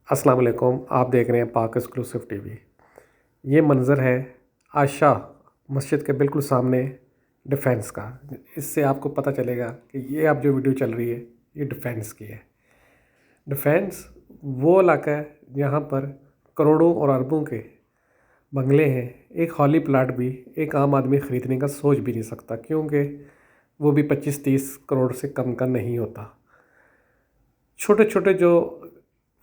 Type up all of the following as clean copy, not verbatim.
अस्सलाम वालेकुम। आप देख रहे हैं पाक एक्सक्लूसिव टीवी। ये मंज़र है आशा मस्जिद के बिल्कुल सामने डिफेंस का। इससे आपको पता चलेगा कि ये अब जो वीडियो चल रही है ये डिफेंस की है। डिफेंस वो इलाका है जहाँ पर करोड़ों और अरबों के बंगले हैं। एक हॉली प्लाट भी एक आम आदमी ख़रीदने का सोच भी नहीं सकता, क्योंकि वो भी 25-30 करोड़ से कम का नहीं होता। छोटे छोटे जो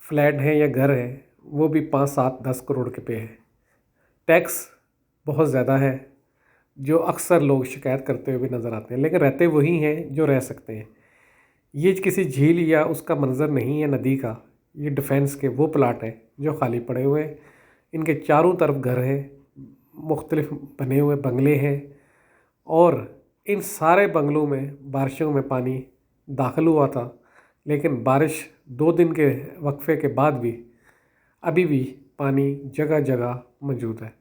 फ्लैट हैं या घर हैं वो भी 5-7-10 करोड़ के पे हैं। टैक्स बहुत ज़्यादा है, जो अक्सर लोग शिकायत करते हुए नज़र आते हैं, लेकिन रहते वही हैं जो रह सकते हैं। ये किसी झील या उसका मंज़र नहीं है नदी का, ये डिफेंस के वो प्लाट हैं जो खाली पड़े हुए हैं। इनके चारों तरफ घर हैं, मुख्तलिफ बने हुए बंगले हैं, और इन सारे बंगलों में बारिशों में पानी दाखिल हुआ था, लेकिन बारिश 2 दिन के वक्फे के बाद भी अभी भी पानी जगह जगह मौजूद है।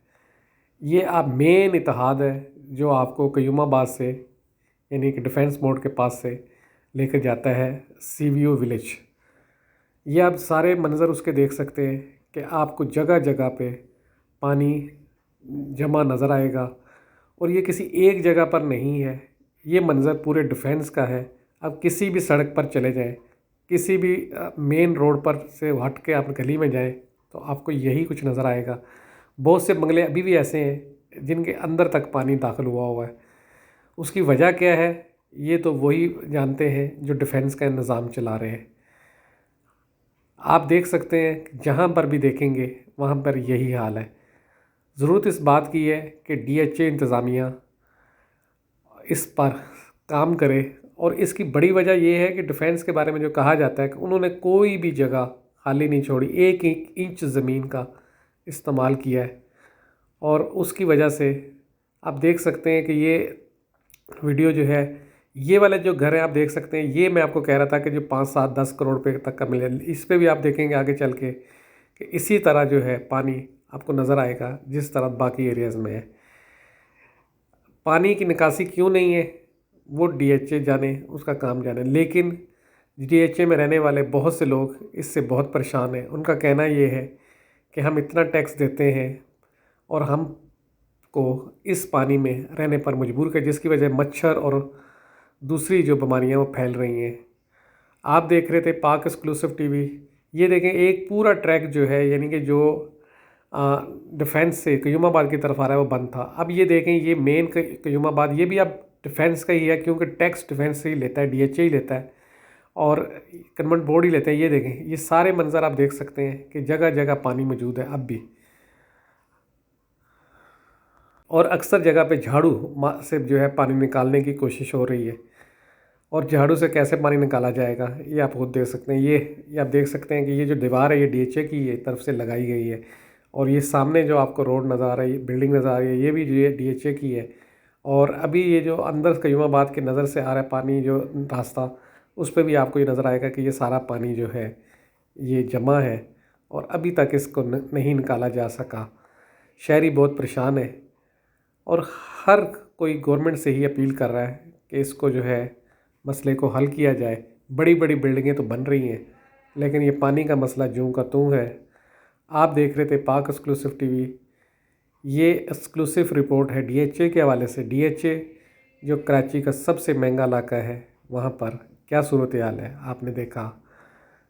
ये आप मेन इतिहाद है जो आपको कयूमाबाद से, यानी कि डिफेंस मोड के पास से लेकर जाता है सीवीओ विलेज। ये आप सारे मंज़र उसके देख सकते हैं कि आपको जगह जगह पे पानी जमा नज़र आएगा, और ये किसी एक जगह पर नहीं है, ये मंज़र पूरे डिफेंस का है। अब किसी भी सड़क पर चले जाएं, किसी भी मेन रोड पर से हट के आप गली में जाएं, तो आपको यही कुछ नज़र आएगा। बहुत से बंगले अभी भी ऐसे हैं जिनके अंदर तक पानी दाखिल हुआ है। उसकी वजह क्या है ये तो वही जानते हैं जो डिफेंस का निज़ाम चला रहे हैं। आप देख सकते हैं जहाँ पर भी देखेंगे वहाँ पर यही हाल है। ज़रूरत इस बात की है कि डीएचए इंतज़ामिया इस पर काम करे, और इसकी बड़ी वजह यह है कि डिफेंस के बारे में जो कहा जाता है कि उन्होंने कोई भी जगह खाली नहीं छोड़ी, एक एक इंच ज़मीन का इस्तेमाल किया है। और उसकी वजह से आप देख सकते हैं कि ये वीडियो जो है, ये वाले जो घर है आप देख सकते हैं, ये मैं आपको कह रहा था कि जो 5-7-10 करोड़ रुपए तक का मिले, इस पे भी आप देखेंगे आगे चल के कि इसी तरह जो है पानी आपको नज़र आएगा जिस तरह बाकी एरियाज़ में है। पानी की निकासी क्यों नहीं है वो डीएचए जाने, उसका काम जाने, लेकिन डीएचए में रहने वाले बहुत से लोग इससे बहुत परेशान हैं। उनका कहना ये है कि हम इतना टैक्स देते हैं और हम को इस पानी में रहने पर मजबूर कर, जिसकी वजह मच्छर और दूसरी जो बीमारियां वो फैल रही हैं। आप देख रहे थे पाक एक्सक्लूसिव टीवी। ये देखें एक पूरा ट्रैक जो है, यानी कि जो डिफेंस से कयूमाबाद की तरफ आ रहा है वो बंद था। अब ये देखें ये मेन कयूमाबाद, ये भी अब डिफेंस का ही है, क्योंकि टैक्स डिफेंस से ही लेता है, डीएचए ही लेता है और कन्वेंट बोर्ड ही लेते हैं। ये देखें ये सारे मंजर आप देख सकते हैं कि जगह जगह पानी मौजूद है अब भी, और अक्सर जगह पे झाड़ू से जो है पानी निकालने की कोशिश हो रही है। और झाड़ू से कैसे पानी निकाला जाएगा ये आप खुद देख सकते हैं। ये आप देख सकते हैं कि ये जो दीवार है ये डीएचए की ये तरफ से लगाई गई है, और ये सामने जो आपको रोड नज़र आ रही है, बिल्डिंग नज़र आ रही है, ये भी जो डीएचए की है। और अभी ये जो अंदर कयूमाबाद के नज़र से आ रहा है पानी, जो रास्ता, उस पर भी आपको ये नज़र आएगा कि ये सारा पानी जो है ये जमा है और अभी तक इसको नहीं निकाला जा सका। शहरी बहुत परेशान है, और हर कोई गवर्नमेंट से ही अपील कर रहा है कि इसको जो है मसले को हल किया जाए। बड़ी बड़ी बिल्डिंगें तो बन रही हैं, लेकिन ये पानी का मसला जूं का तूं है। आप देख रहे थे पाक एक्सक्लूसिव टीवी। ये एक्सक्लूसिव रिपोर्ट है डीएचए के हवाले से। डीएचए जो कराची का सबसे महंगा इलाका है, वहाँ पर क्या सूरत हाल है आपने देखा।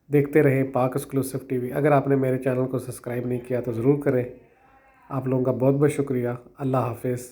देखते रहे पाक एक्सक्लूसिव टीवी। अगर आपने मेरे चैनल को सब्सक्राइब नहीं किया तो ज़रूर करें। आप लोगों का बहुत बहुत शुक्रिया। अल्लाह हाफिज़।